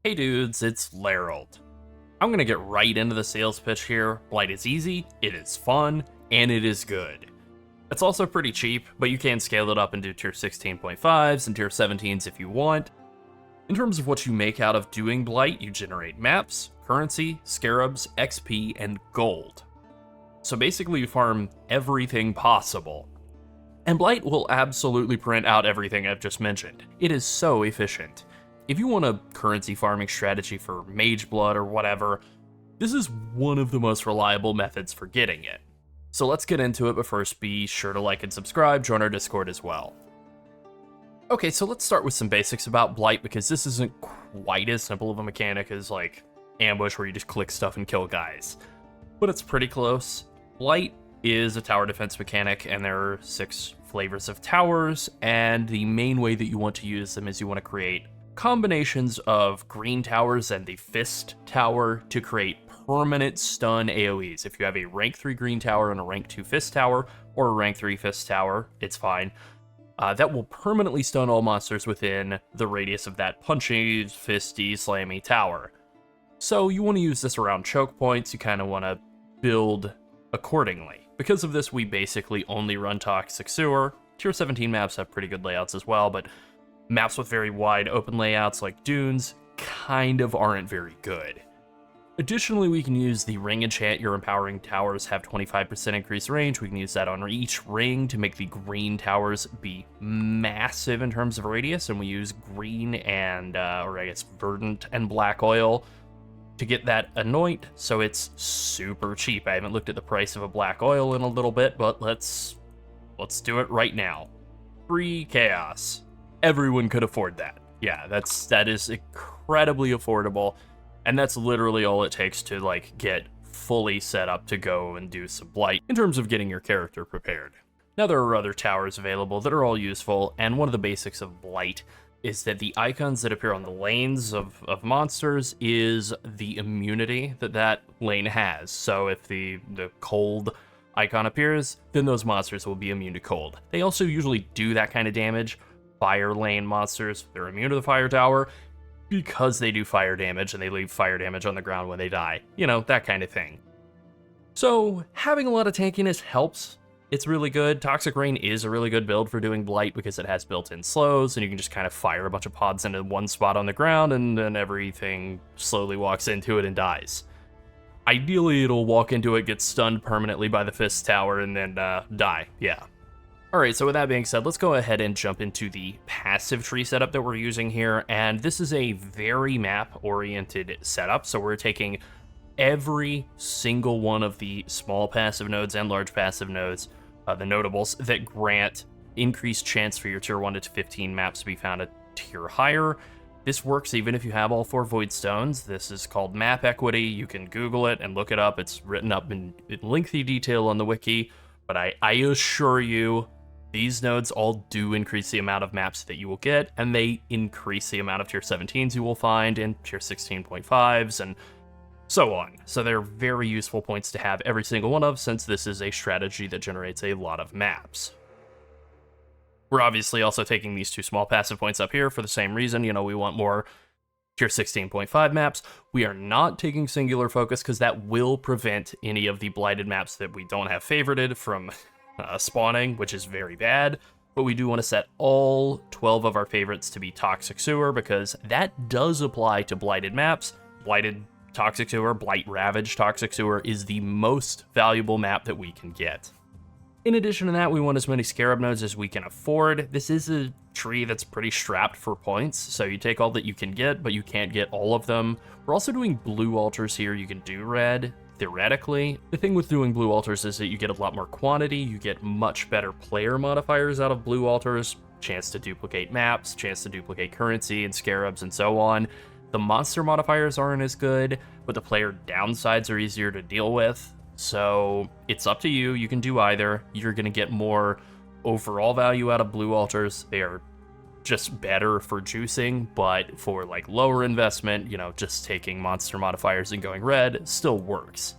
Hey dudes, it's Lerald. I'm gonna get right into the sales pitch here. Blight is easy, it is fun, and it is good. It's also pretty cheap, but you can scale it up and do tier 16.5s and tier 17s if you want. In terms of what you make out of doing Blight, you generate maps, currency, scarabs, XP, and gold. So basically you farm everything possible. And Blight will absolutely print out everything I've just mentioned. It is so efficient. If you want a currency farming strategy for mage blood or whatever, this is one of the most reliable methods for getting it. So let's get into it, but first be sure to like and subscribe, join our Discord as well. Okay, so let's start with some basics about Blight, because this isn't quite as simple of a mechanic as like Ambush where you just click stuff and kill guys. But it's pretty close. Blight is a tower defense mechanic, and there are 6 flavors of towers, and the main way that you want to use them is you want to create combinations of green towers and the fist tower to create permanent stun AoEs. If you have a rank 3 green tower and a rank 2 fist tower, or a rank 3 fist tower, it's fine. That will permanently stun all monsters within the radius of that punchy, fisty, slammy tower. So you want to use this around choke points, you kind of want to build accordingly. Because of this, we basically only run Toxic Sewer. Tier 17 maps have pretty good layouts as well, but maps with very wide open layouts like Dunes kind of aren't very good. Additionally, we can use the ring enchant. Your empowering towers have 25% increased range. We can use that on each ring to make the green towers be massive in terms of radius, and we use green and, or I guess verdant and black oil to get that anoint, so it's super cheap. I haven't looked at the price of a black oil in a little bit, but let's do it right now. Free chaos. Everyone could afford that. Yeah, that is incredibly affordable, and that's literally all it takes to like get fully set up to go and do some Blight in terms of getting your character prepared. Now there are other towers available that are all useful, and one of the basics of Blight is that the icons that appear on the lanes of monsters is the immunity that lane has. So if the cold icon appears, then those monsters will be immune to cold. They also usually do that kind of damage. Fire lane monsters, they're immune to the fire tower because they do fire damage and they leave fire damage on the ground when they die. You know, that kind of thing. So having a lot of tankiness helps. It's really good. Toxic Rain is a really good build for doing Blight because it has built-in slows, and you can just kind of fire a bunch of pods into one spot on the ground, and then everything slowly walks into it and dies. Ideally, it'll walk into it, get stunned permanently by the fist tower, and then die. Yeah. Alright, so with that being said, let's go ahead and jump into the passive tree setup that we're using here, and this is a very map-oriented setup, so we're taking every single one of the small passive nodes and large passive nodes, the notables, that grant increased chance for your tier 1 to 15 maps to be found a tier higher. This works even if you have all 4 void stones. This is called map equity. You can Google it and look it up. It's written up in lengthy detail on the wiki, but I assure you, these nodes all do increase the amount of maps that you will get, and they increase the amount of tier 17s you will find, and tier 16.5s, and so on. So they're very useful points to have every single one of, since this is a strategy that generates a lot of maps. We're obviously also taking these 2 small passive points up here for the same reason. You know, we want more tier 16.5 maps. We are not taking singular focus because that will prevent any of the blighted maps that we don't have favorited from spawning, which is very bad, but we do want to set all 12 of our favorites to be Toxic Sewer, because that does apply to blighted maps. Blighted Toxic Sewer, Blight Ravaged Toxic Sewer is the most valuable map that we can get. In addition to that, we want as many Scarab nodes as we can afford. This is a tree that's pretty strapped for points, so you take all that you can get, but you can't get all of them. We're also doing blue altars here. You can do red, theoretically. The thing with doing blue altars is that you get a lot more quantity, you get much better player modifiers out of blue altars, chance to duplicate maps, chance to duplicate currency and scarabs and so on. The monster modifiers aren't as good, but the player downsides are easier to deal with, so it's up to you. You can do either. You're going to get more overall value out of blue altars. They are just better for juicing, but for like lower investment, you know, just taking monster modifiers and going red still works.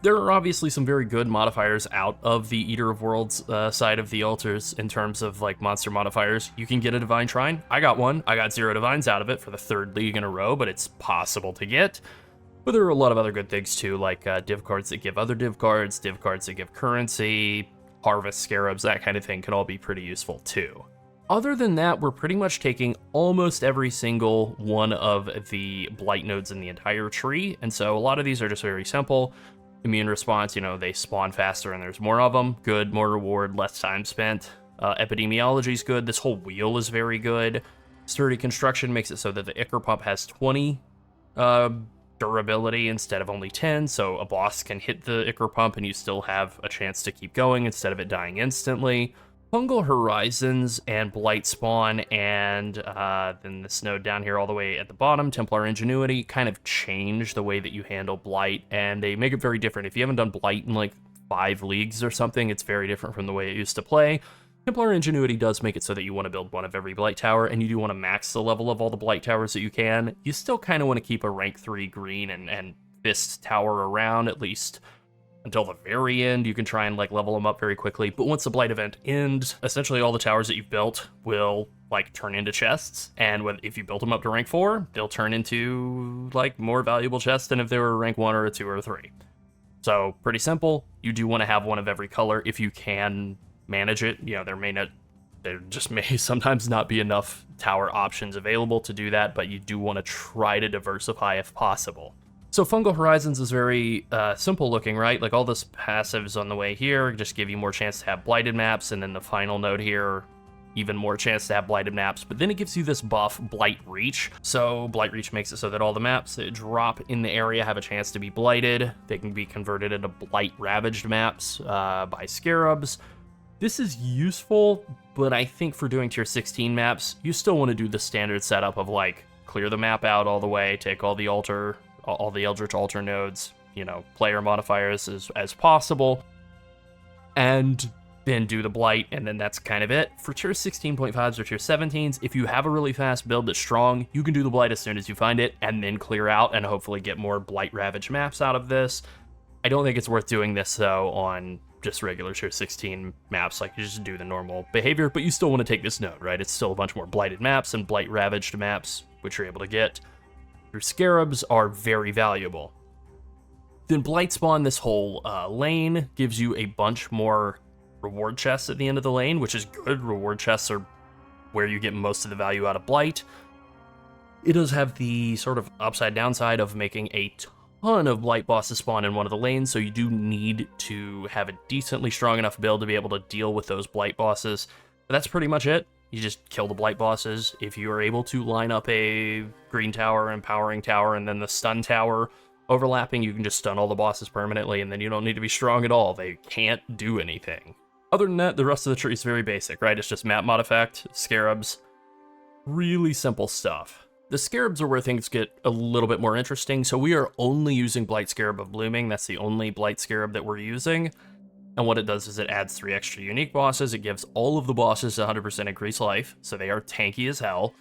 There are obviously some very good modifiers out of the Eater of Worlds side of the altars in terms of like monster modifiers. You can get a Divine Shrine. I got one. I got 0 Divines out of it for the 3rd league in a row, but it's possible to get. But there are a lot of other good things too, like div cards that give other div cards that give currency, harvest scarabs, that kind of thing can all be pretty useful too. Other than that, we're pretty much taking almost every single one of the blight nodes in the entire tree, and so a lot of these are just very simple. Immune response, they spawn faster and there's more of them. Good, more reward, less time spent. Epidemiology is good. This whole wheel is very good. Sturdy construction makes it so that the Ichor Pump has 20 durability instead of only 10, so a boss can hit the Ichor Pump and you still have a chance to keep going instead of it dying instantly. Fungal Horizons and Blight Spawn, and then this node down here all the way at the bottom, Templar Ingenuity, kind of change the way that you handle Blight, and they make it very different. If you haven't done Blight in like 5 leagues or something, it's very different from the way it used to play. Templar Ingenuity does make it so that you want to build one of every Blight Tower, and you do want to max the level of all the Blight Towers that you can. You still kind of want to keep a rank 3 green and Fist Tower around, at least until the very end. You can try and like level them up very quickly, but once the Blight event ends, essentially all the towers that you've built will like turn into chests, and if you built them up to rank 4, they'll turn into like more valuable chests than if they were rank 1 or a 2 or a 3. So pretty simple. You do want to have one of every color if you can manage it. There just may sometimes not be enough tower options available to do that, but you do want to try to diversify if possible. So Fungal Horizons is very simple looking, right? Like all this passives on the way here just give you more chance to have blighted maps, and then the final node here, even more chance to have blighted maps. But then it gives you this buff, Blight Reach. So Blight Reach makes it so that all the maps that drop in the area have a chance to be blighted. They can be converted into Blight Ravaged maps by Scarabs. This is useful, but I think for doing tier 16 maps, you still want to do the standard setup of like clear the map out all the way, take all the Eldritch Altar nodes, player modifiers as possible, and then do the Blight, and then that's kind of it. For tier 16.5s or tier 17s, if you have a really fast build that's strong, you can do the Blight as soon as you find it, and then clear out and hopefully get more Blight Ravaged maps out of this. I don't think it's worth doing this, though, on just regular tier 16 maps. Like, you just do the normal behavior, but you still want to take this node, right? It's still a bunch more Blighted maps and Blight Ravaged maps, which you're able to get. Your Scarabs are very valuable. Then Blight Spawn, this whole lane, gives you a bunch more reward chests at the end of the lane, which is good. Reward chests are where you get most of the value out of Blight. It does have the sort of upside downside of making a ton of Blight bosses spawn in one of the lanes, so you do need to have a decently strong enough build to be able to deal with those Blight bosses. But that's pretty much it. You just kill the Blight bosses. If you are able to line up a Green Tower, Empowering Tower, and then the Stun Tower overlapping, you can just stun all the bosses permanently, and then you don't need to be strong at all. They can't do anything. Other than that, the rest of the tree is very basic, right? It's just map mod effect, Scarabs, really simple stuff. The Scarabs are where things get a little bit more interesting, so we are only using Blight Scarab of Blooming. That's the only Blight Scarab that we're using. And what it does is it adds 3 extra unique bosses. It gives all of the bosses 100% increased life, so they are tanky as hell.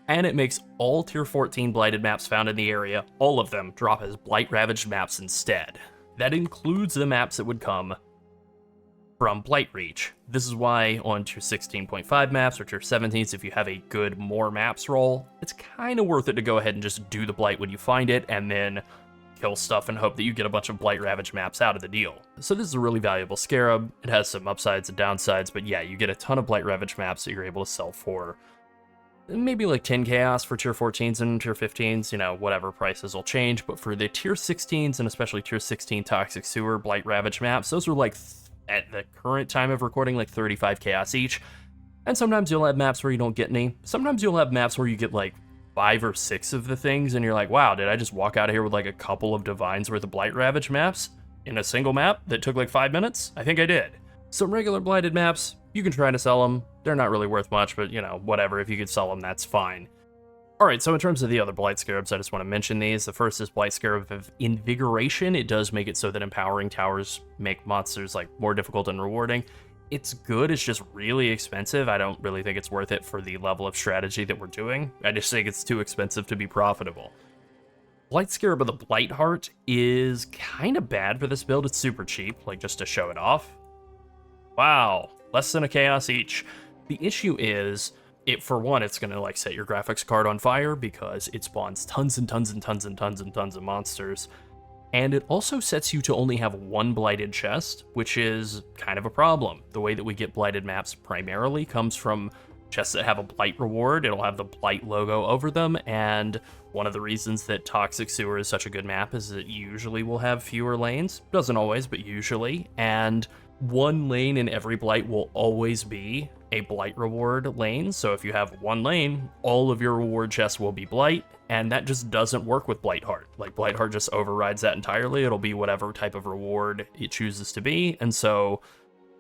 And it makes all tier 14 blighted maps found in the area, all of them, drop as Blight Ravaged maps instead. That includes the maps that would come from Blight Reach. This is why on tier 16.5 maps or tier 17s, if you have a good more maps roll, it's kind of worth it to go ahead and just do the Blight when you find it, and then kill stuff and hope that you get a bunch of Blight Ravaged maps out of the deal. So this is a really valuable Scarab. It has some upsides and downsides, but yeah, you get a ton of Blight Ravaged maps that you're able to sell for maybe like 10 chaos for tier 14s and tier 15s, whatever, prices will change. But for the tier 16s and especially tier 16 Toxic Sewer Blight Ravaged maps, those are like, at the current time of recording, like 35 chaos each. And sometimes you'll have maps where you don't get any. Sometimes you'll have maps where you get like 5 or 6 of the things, and you're like, wow, did I just walk out of here with like a couple of Divines worth of Blight Ravaged maps in a single map that took like 5 minutes? I think I did. Some regular blighted maps, you can try to sell them. They're not really worth much, but whatever, if you could sell them, that's fine. Alright, so in terms of the other Blight Scarabs, I just want to mention these. The first is Blight Scarab of Invigoration. It does make it so that Empowering Towers make monsters like more difficult and rewarding. It's good, it's just really expensive. I don't really think it's worth it for the level of strategy that we're doing. I just think it's too expensive to be profitable. Blight Scarab of the Blight Heart is kind of bad for this build. It's super cheap, like just to show it off. Wow, less than a chaos each. The issue is, for one, it's gonna like set your graphics card on fire because it spawns tons and tons and tons and tons and tons of monsters. And it also sets you to only have one blighted chest, which is kind of a problem. The way that we get blighted maps primarily comes from chests that have a blight reward. It'll have the blight logo over them, and one of the reasons that Toxic Sewer is such a good map is that usually will have fewer lanes. Doesn't always, but usually. And one lane in every blight will always be a blight reward lane. So if you have one lane, all of your reward chests will be blight, and that just doesn't work with Blight Heart. Like, Blight Heart just overrides that entirely. It'll be whatever type of reward it chooses to be, and so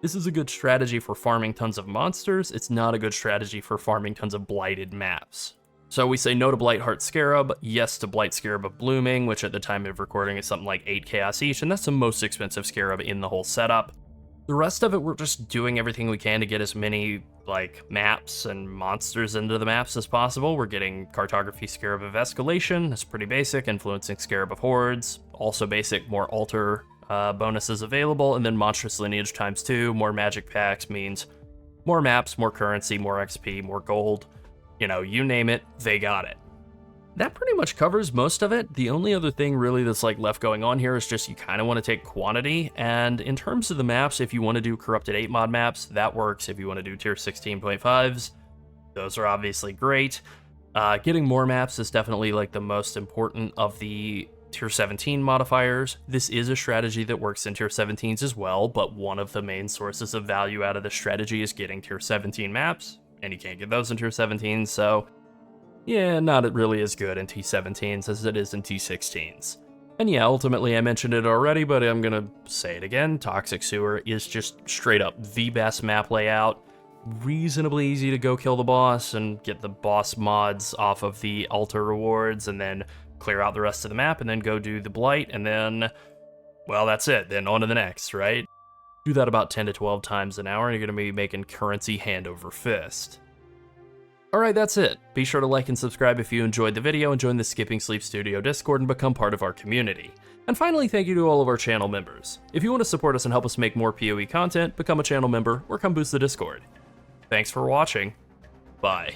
this is a good strategy for farming tons of monsters. It's not a good strategy for farming tons of blighted maps. So we say no to Blight Heart Scarab, yes to Blight Scarab of Blooming, which at the time of recording is something like 8 chaos each, and that's the most expensive Scarab in the whole setup. The rest of it, we're just doing everything we can to get as many like maps and monsters into the maps as possible. We're getting Cartography Scarab of Escalation, that's pretty basic. Influencing Scarab of Hordes, also basic, more altar bonuses available, and then Monstrous Lineage ×2, more magic packs means more maps, more currency, more XP, more gold. You know, you name it, they got it. That pretty much covers most of it. The only other thing really that's like left going on here is just you kind of want to take quantity, and in terms of the maps, if you want to do Corrupted 8 mod maps, that works. If you want to do tier 16.5s, those are obviously great. Getting more maps is definitely like the most important of the tier 17 modifiers. This is a strategy that works in tier 17s as well, but one of the main sources of value out of this strategy is getting tier 17 maps, and you can't get those in tier 17, so yeah, not really as good in T17s as it is in T16s. And yeah, ultimately I mentioned it already, but I'm gonna say it again, Toxic Sewer is just straight up the best map layout. Reasonably easy to go kill the boss and get the boss mods off of the altar rewards, and then clear out the rest of the map, and then go do the blight, and then, well, that's it. Then on to the next, right? Do that about 10 to 12 times an hour, and you're gonna be making currency hand over fist. Alright, that's it. Be sure to like and subscribe if you enjoyed the video, and join the Skipping Sleep Studio Discord and become part of our community. And finally, thank you to all of our channel members. If you want to support us and help us make more PoE content, become a channel member or come boost the Discord. Thanks for watching. Bye.